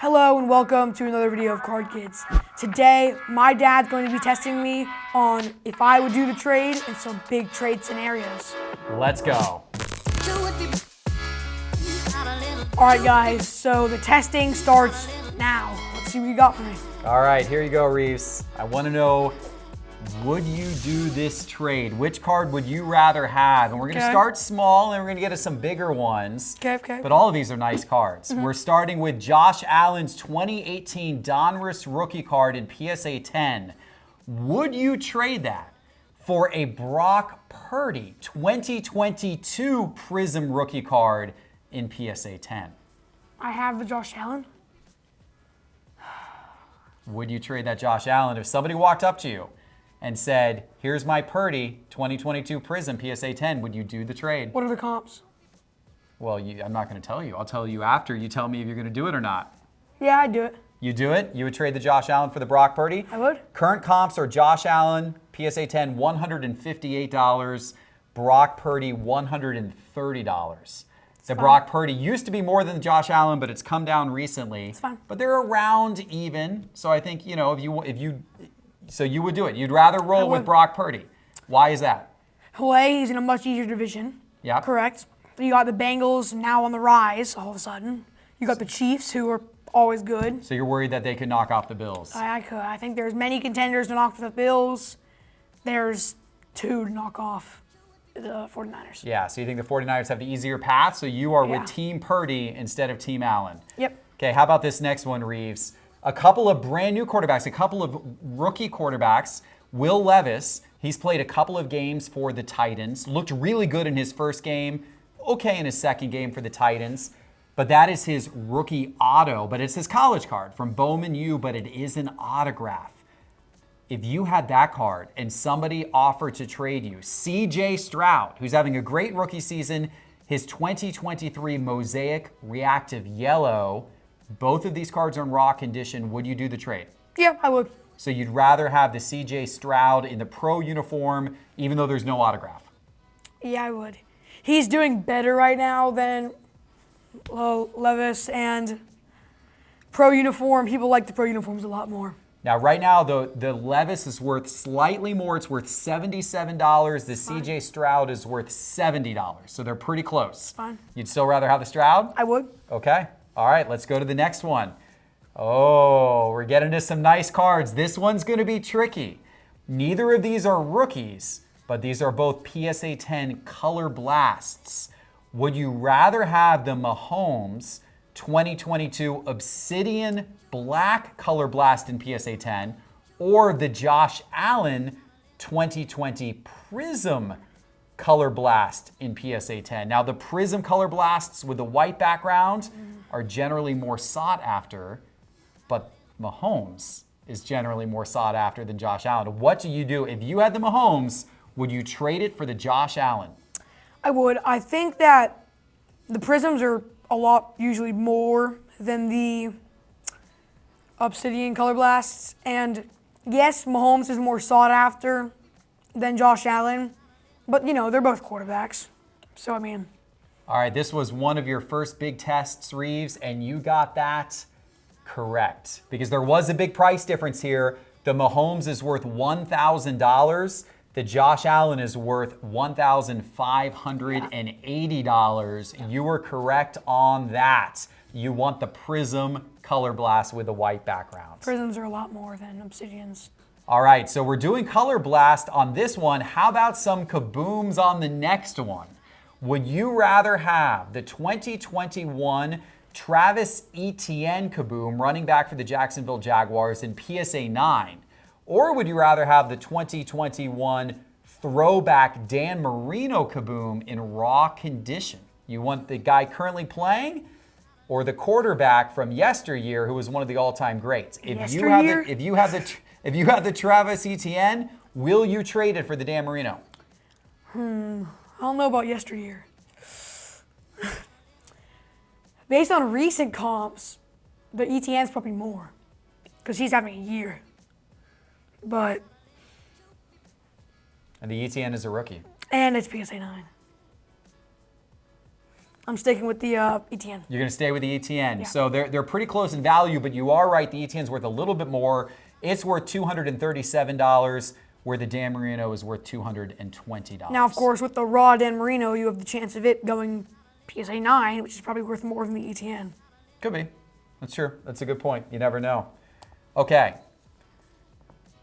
Hello and welcome to another video of Card Kids. Today, my dad's going to be testing me on if I would do the trade in some big trade scenarios. Let's go. All right, guys, so the testing starts now. Let's see what you got for me. All right, here you go, Reeves. I want to know, would you do this trade? Which card would you rather have? And we're going to start small, and we're going to get to some bigger ones. Okay. But all of these are nice cards. We're starting with Josh Allen's 2018 Donruss rookie card in PSA 10. Would you trade that for a Brock Purdy 2022 Prism rookie card in PSA 10? I have the Josh Allen. Would you trade that Josh Allen if somebody walked up to you and said, here's my Purdy 2022 Prism PSA 10, would you do the trade? What are the comps? Well, I'm not going to tell you. I'll tell you after you tell me if you're going to do it or not. Yeah, I'd do it. You do it? You would trade the Josh Allen for the Brock Purdy? I would. Current comps are Josh Allen, PSA 10, $158. Brock Purdy, $130. The Brock Purdy used to be more than Josh Allen, but it's come down recently. It's fine. But they're around even. So I think, so you would do it. You'd rather roll with Brock Purdy. Why is that? Hawaii, he's in a much easier division. Yeah. Correct. You got the Bengals now on the rise all of a sudden. You got the Chiefs, who are always good. So you're worried that they could knock off the Bills? I could. I think there's many contenders to knock off the Bills. There's two to knock off the 49ers. Yeah, so you think the 49ers have the easier path, so you are with Yeah. Team Purdy instead of Team Allen. Yep. Okay, how about this next one, Reeves? A couple of brand new quarterbacks, a couple of rookie quarterbacks. Will Levis, he's played a couple of games for the Titans, looked really good in his first game, okay in his second game for the Titans, but that is his rookie auto, but it's his college card from Bowman U, but it is an autograph. If you had that card and somebody offered to trade you C.J. Stroud, who's having a great rookie season, his 2023 Mosaic Reactive Yellow, both of these cards are in raw condition, would you do the trade? Yeah, I would. So you'd rather have the C.J. Stroud in the pro uniform, even though there's no autograph? Yeah, I would. He's doing better right now than Levis, and pro uniform, people like the pro uniforms a lot more. Now, right now, the Levis is worth slightly more. It's worth $77. The C.J. Stroud is worth $70. So they're pretty close. Fine. You'd still rather have the Stroud? I would. Okay. All right, let's go to the next one. Oh, we're getting to some nice cards. This one's going to be tricky. Neither of these are rookies, but these are both PSA 10 Color Blasts. Would you rather have the Mahomes 2022 Obsidian Black Color Blast in PSA 10 or the Josh Allen 2020 Prism Color Blast in PSA 10? Now, the Prism Color Blasts with the white background are generally more sought after, but Mahomes is generally more sought after than Josh Allen. What do you do? If you had the Mahomes, would you trade it for the Josh Allen? I would. I think that the Prisms are a lot usually more than the Obsidian Color Blasts. And yes, Mahomes is more sought after than Josh Allen, but they're both quarterbacks. So, I mean. All right, this was one of your first big tests, Reeves, and you got that correct. Because there was a big price difference here. The Mahomes is worth $1,000. The Josh Allen is worth $1,580. You were correct on that. You want the Prism Color Blast with the white background. Prisms are a lot more than Obsidians. All right, so we're doing Color Blast on this one. How about some kabooms on the next one? Would you rather have the 2021 Travis Etienne kaboom, running back for the Jacksonville Jaguars in PSA 9? Or would you rather have the 2021 throwback Dan Marino kaboom in raw condition? You want the guy currently playing or the quarterback from yesteryear who was one of the all-time greats? If you have the Travis Etienne, will you trade it for the Dan Marino? I don't know about yesteryear. Based on recent comps, the Etienne's probably more because he's having a year. But. And the Etienne is a rookie. And it's PSA 9. I'm sticking with the ETN. You're going to stay with the ETN. Yeah. So they're pretty close in value, but you are right. The ETN's worth a little bit more. It's worth $237, where the Dan Marino is worth $220. Now, of course, with the raw Dan Marino, you have the chance of it going PSA 9, which is probably worth more than the ETN. Could be. That's true. That's a good point. You never know. Okay.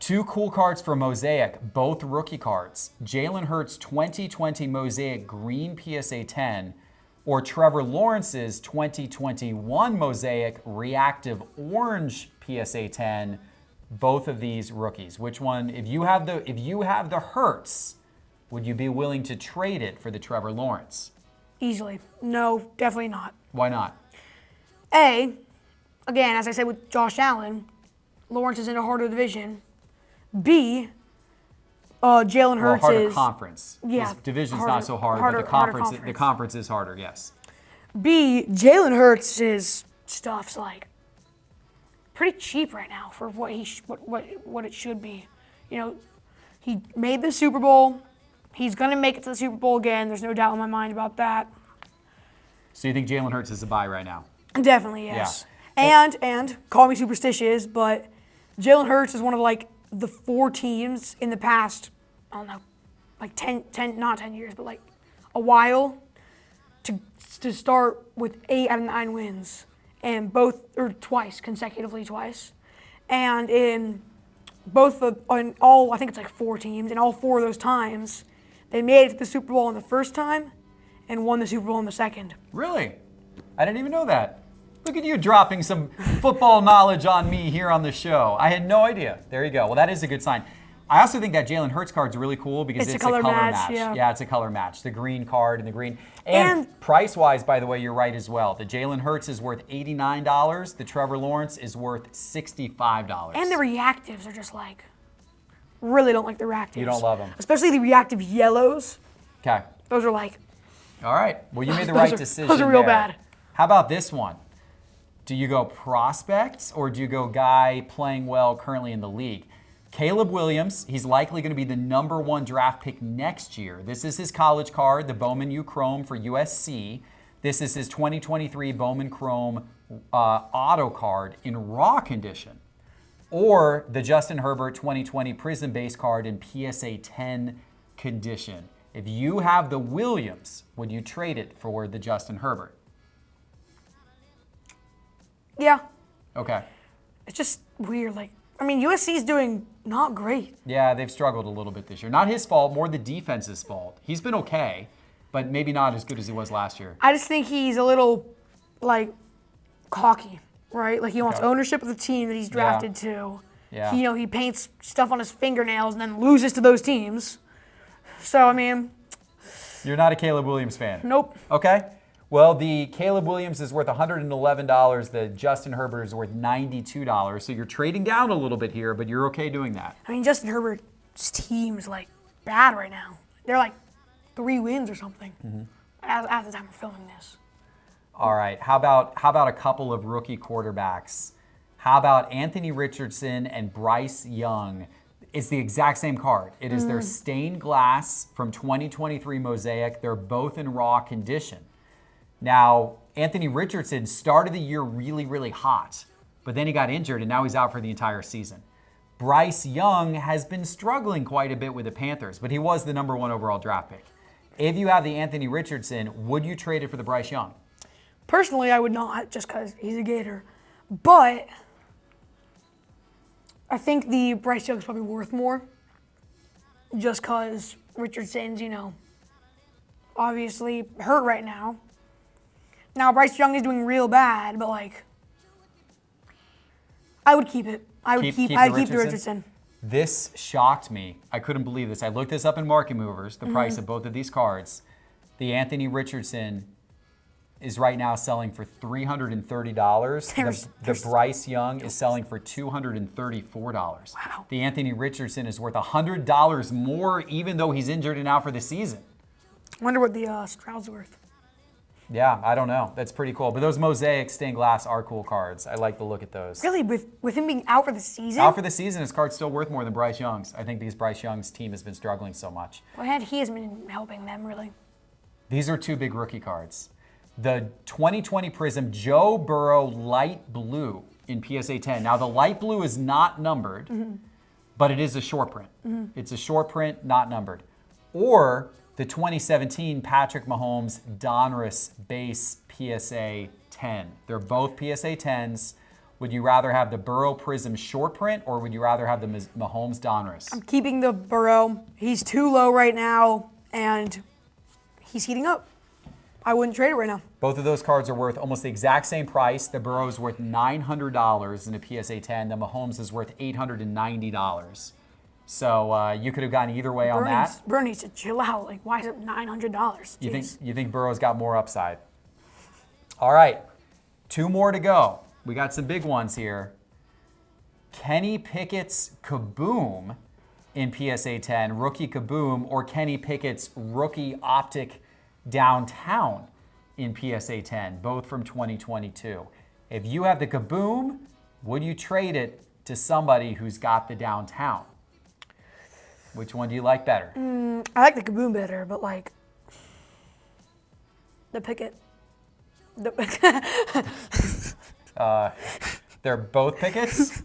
2 cool cards for Mosaic, both rookie cards. Jalen Hurts 2020 Mosaic Green PSA 10, or Trevor Lawrence's 2021 Mosaic Reactive Orange PSA 10. Both of these rookies. Which one? If you have the Hurts, would you be willing to trade it for the Trevor Lawrence? Easily. No, definitely not. Why not? A, again, as I said with Josh Allen, Lawrence is in a harder division. B, Jalen Hurts harder is conference. Yeah, This division's harder- not so hard, harder- but the conference, harder the conference is harder. Yes. B, Jalen Hurts' stuff's like pretty cheap right now for what what it should be. You know, he made the Super Bowl. He's gonna make it to the Super Bowl again. There's no doubt in my mind about that. So you think Jalen Hurts is a buy right now? Definitely, yes. And call me superstitious, but Jalen Hurts is one of like the 4 teams in the past, I don't know, like 10 not 10 years, but like a while to start with 8 out of 9 wins, and consecutively twice. And in on all, I think it's like 4 teams, and all 4 of those times, they made it to the Super Bowl in the first time and won the Super Bowl in the second. Really? I didn't even know that. Look at you dropping some football knowledge on me here on the show. I had no idea. There you go. Well, that is a good sign. I also think that Jalen Hurts card's really cool because it's a color match. Yeah, it's a color match. The green card and the green. And price-wise, by the way, you're right as well. The Jalen Hurts is worth $89. The Trevor Lawrence is worth $65. And the reactives are just like, really don't like the reactives. You don't love them. Especially the reactive yellows. Okay. Those are like, All right. Well, you made the right decision. Those are real there. bad. How about this one? Do you go prospects or do you go guy playing well currently in the league? Caleb Williams, he's likely going to be the #1 draft pick next year. This is his college card, the Bowman U Chrome for USC. This is his 2023 Bowman Chrome auto card in raw condition. Or the Justin Herbert 2020 Prism base card in PSA 10 condition. If you have the Williams, would you trade it for the Justin Herbert? yeah, Okay. it's just weird. Like, I mean, USC's doing not great. Yeah, they've struggled a little bit this year. Not his fault, more the defense's fault. He's been okay, but maybe not as good as he was last year. I just think he's a little, like, cocky, right? Like, he wants Okay. ownership of the team that he's drafted to. Yeah. He paints stuff on his fingernails and then loses to those teams. So, I mean, You're not a Caleb Williams fan? nope. Okay. Well, the Caleb Williams is worth $111. The Justin Herbert is worth $92. So you're trading down a little bit here, but you're okay doing that. I mean, Justin Herbert's team's, like, bad right now. They're, like, 3 wins or something at the time of filming this. All right. How about a couple of rookie quarterbacks? How about Anthony Richardson and Bryce Young? It's the exact same card. It is their stained glass from 2023 Mosaic. They're both in raw condition. Now, Anthony Richardson started the year really, really hot, but then he got injured and now he's out for the entire season. Bryce Young has been struggling quite a bit with the Panthers, but he was the #1 overall draft pick. If you have the Anthony Richardson, would you trade it for the Bryce Young? Personally, I would not, just because he's a Gator. But I think the Bryce Young's probably worth more, just because Richardson's, obviously hurt right now. Now, Bryce Young is doing real bad, but, like, I would keep it. I'd keep the Richardson. This shocked me. I couldn't believe this. I looked this up in Market Movers, the price of both of these cards. The Anthony Richardson is right now selling for $330. The Bryce Young is selling for $234. Wow. The Anthony Richardson is worth $100 more, even though he's injured and out for the season. I wonder what the Stroud's worth. Yeah, I don't know. That's pretty cool. But those Mosaic stained glass are cool cards. I like the look at those. Really, with him being out for the season? Out for the season, his card's still worth more than Bryce Young's. I think Bryce Young's team has been struggling so much. Well, and he has been helping them, really. These are 2 big rookie cards. the 2020 Prism Joe Burrow Light Blue in PSA 10. Now, the light blue is not numbered, but it is a short print. It's a short print, not numbered. Or the 2017 Patrick Mahomes Donruss Base PSA 10. They're both PSA 10s. Would you rather have the Burrow Prism short print, or would you rather have the Mahomes Donruss? I'm keeping the Burrow. He's too low right now, and he's heating up. I wouldn't trade it right now. Both of those cards are worth almost the exact same price. The Burrow is worth $900 in a PSA 10. The Mahomes is worth $890. So you could have gone either way on that. Burrow needs to chill out. Like, why is it $900? You think Burrow's got more upside? All right, 2 more to go. We got some big ones here. Kenny Pickett's Kaboom in PSA 10, rookie Kaboom, or Kenny Pickett's rookie Optic Downtown in PSA 10, both from 2022. If you have the Kaboom, would you trade it to somebody who's got the Downtown? Which one do you like better? I like the Kaboom better, but like the Pickett. They're both Picketts?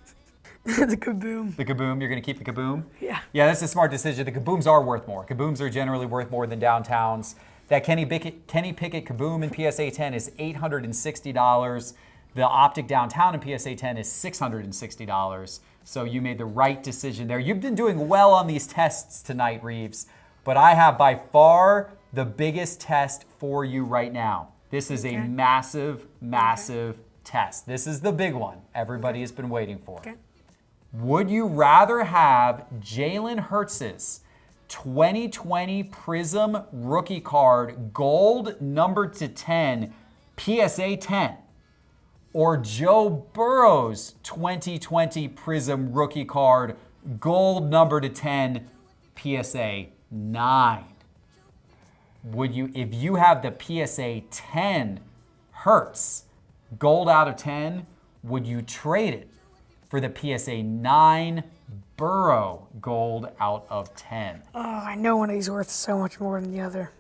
The Kaboom. The Kaboom, you're going to keep the Kaboom? Yeah. Yeah, that's a smart decision. The Kabooms are worth more. Kabooms are generally worth more than Downtowns. That Kenny Pickett Kaboom in PSA 10 is $860. The Optic Downtown in PSA 10 is $660. So you made the right decision there. You've been doing well on these tests tonight, Reeves, but I have by far the biggest test for you right now. This is a massive, massive test. This is the big one everybody has been waiting for. Okay. Would you rather have Jalen Hurts' 2020 Prism rookie card, gold numbered to 10, PSA 10, or Joe Burrow's 2020 Prism rookie card, gold numbered to 10, PSA 9? Would you, if you have the PSA 10 Hurts, gold out of 10, would you trade it for the PSA 9 Burrow gold out of 10? Oh, I know one of these worth so much more than the other.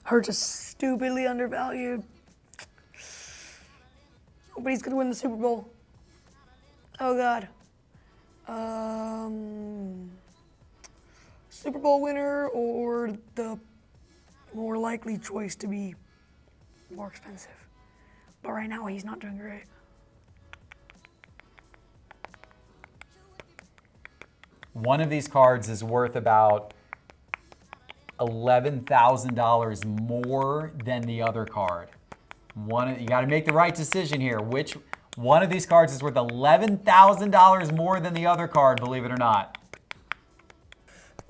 Hurts is stupidly undervalued. But he's gonna win the Super Bowl. Oh God. Super Bowl winner or the more likely choice to be more expensive. But right now he's not doing great. One of these cards is worth about $11,000 more than the other card. You got to make the right decision here. Which one of these cards is worth $11,000 more than the other card, believe it or not?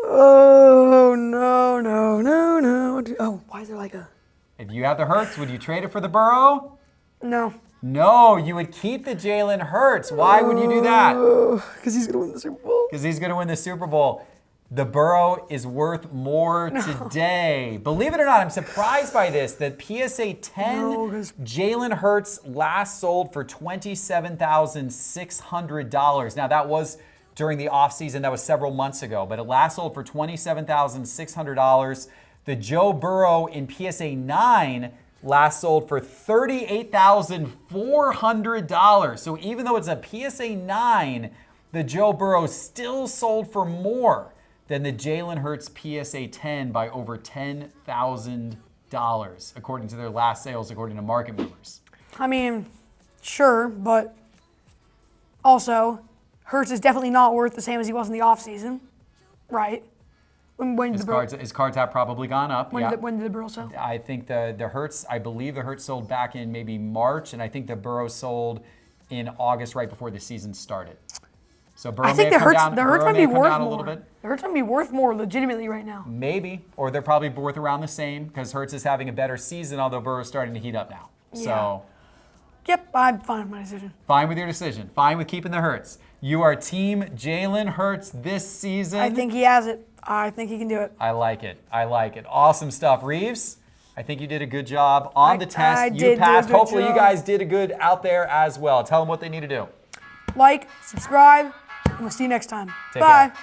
Oh, no, no, no, no. Oh, why is there like a... If you have the Hurts, would you trade it for the Burrow? No. No, you would keep the Jalen Hurts. Why would you do that? Because he's going to win the Super Bowl. Because he's going to win the Super Bowl. The Burrow is worth more today. Believe it or not, I'm surprised by this. The PSA 10 Jalen Hurts last sold for $27,600. Now, that was during the offseason. That was several months ago. But it last sold for $27,600. The Joe Burrow in PSA 9 last sold for $38,400. So even though it's a PSA 9, the Joe Burrow still sold for more than the Jalen Hurts PSA 10 by over $10,000, according to their last sales, according to Market Movers. I mean, sure, but also, Hurts is definitely not worth the same as he was in the offseason, right? His cards have probably gone up. When did the Burrow sell? I think the Hurts, I believe the Hurts sold back in maybe March, and I think the Burrow sold in August right before the season started. So Burrow I think the Hurts might be worth a more. little bit. The Hurts might be worth more legitimately right now. Maybe, or they're probably worth around the same because Hurts is having a better season, although Burrow's starting to heat up now. Yeah. So, yep, I'm fine with my decision. Fine with your decision. Fine with keeping the Hurts. You are team Jalen Hurts this season. I think he has it. I think he can do it. I like it. I like it. Awesome stuff. Reeves, I think you did a good job on the test. You passed. Hopefully you guys did a good out there as well. Tell them what they need to do. Like, subscribe, and we'll see you next time. Take Bye. care.